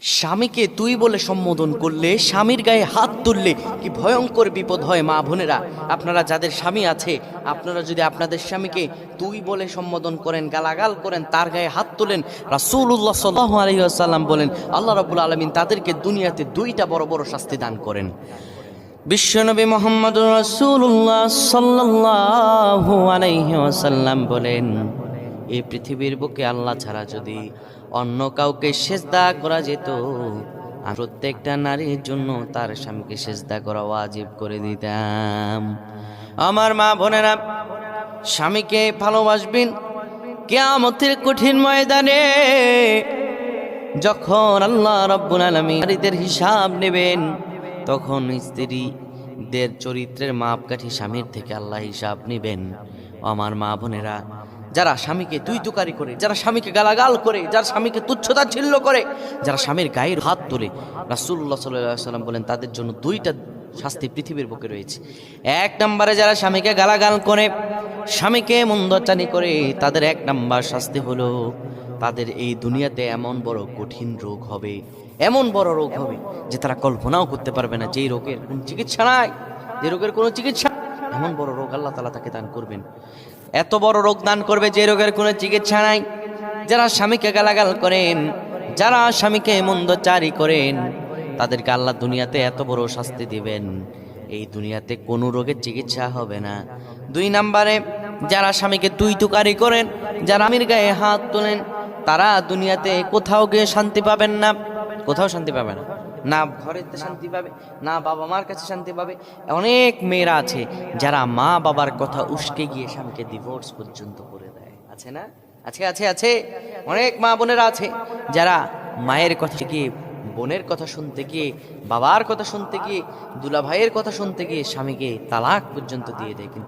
স্বামীকে তুই বলে সম্বোধন করলে, স্বামীর গায়ে হাত তুললে কি ভয়ঙ্কর বিপদ হয়। মা বোনেরা, আপনারা যাদের স্বামী আছে, আপনারা যদি আপনাদের স্বামীকে তুই বলে সম্বোধন করেন, গালাগাল করেন, তার গায়ে হাত তোলেন, রাসূলুল্লাহ সাল্লাল্লাহু আলাইহি ওয়াসাল্লাম বলেন আল্লাহ রাব্বুল আলামিন তাদেরকে দুনিয়াতে দুইটা বড় বড় শাস্তি দান করেন। বিশ্বনবী মুহাম্মদুর রাসূলুল্লাহ সাল্লাল্লাহু আলাইহি ওয়াসাল্লাম বলেন, এই পৃথিবীর বুকে আল্লাহ ছাড়া যদি অন্য কাউকে সেজদা করা যেত, আর প্রত্যেকটা নারীর জন্য তার স্বামীকে সেজদা করা ওয়াজিব করে দিতাম। আমার মা বোনেরা, স্বামীকে ভালোবাসবেন। কিয়ামতের কঠিন ময়দানে যখন আল্লাহ রাব্বুল আলামিন নারীদের হিসাব নেবেন, তখন স্ত্রীদের চরিত্রের মাপকাঠি স্বামীর থেকে আল্লাহ হিসাব নেবেন। আমার মা বোনেরা, যারা স্বামীকে তুই তুকারি করে, যারা স্বামীকে গালাগাল করে, যারা স্বামীকে তুচ্ছতাচ্ছিল্য করে, যারা স্বামীর গায়ের হাত তোলে, রাসূলুল্লাহ সাল্লাল্লাহু আলাইহি ওয়াসাল্লাম বলেন তাদের জন্য দুইটা শাস্তি পৃথিবীর বুকে রয়েছে। এক নম্বরে যারা স্বামীকে গালাগাল করে, স্বামীকে মন্দচানি করে, তাদের এক নম্বর শাস্তি হলো তাদের এই দুনিয়াতে এমন বড় কঠিন রোগ হবে, এমন বড় রোগ হবে যে তারা কল্পনাও করতে পারবে না, যেই রোগের কোনো চিকিৎসা নাই, যে রোগের কোনো চিকিৎসা, এমন বড় রোগ আল্লাহ তাআলা তাকে দান করবেন। এত বড় রোগ দান করবে যে রোগের কোনো চিকিৎসা নাই। যারা স্বামীকে গালাগাল করেন, যারা স্বামীকে মন্দচারি করেন, তাদেরকে আল্লাহ দুনিয়াতে এত বড় শাস্তি দিবেন, এই দুনিয়াতে কোনো রোগের চিকিৎসা হবে না। দুই নম্বরে যারা স্বামীকে তুই তুকারি করেন, যারা স্বামীর গায়ে হাত তোলেন, তারা দুনিয়াতে কোথাও গিয়ে শান্তি পাবেন না, কোথাও শান্তি পাবে না, না ঘরেতে শান্তি পাবে, না বাবা মার কাছে শান্তি পাবে। অনেক মেয়েরা আছে যারা মা বাবার কথা উস্কে গিয়ে স্বামীকে ডিভোর্স পর্যন্ত করে দেয়, আছে না? আছে আছে আছে। অনেক মা বোনেরা আছে যারা মায়ের কথা গিয়ে, বোনের কথা শুনতে গিয়ে, বাবার কথা শুনতে গিয়ে, দুলা ভাইয়ের কথা শুনতে গিয়ে স্বামীকে তালাক পর্যন্ত দিয়ে দেয়। কিন্তু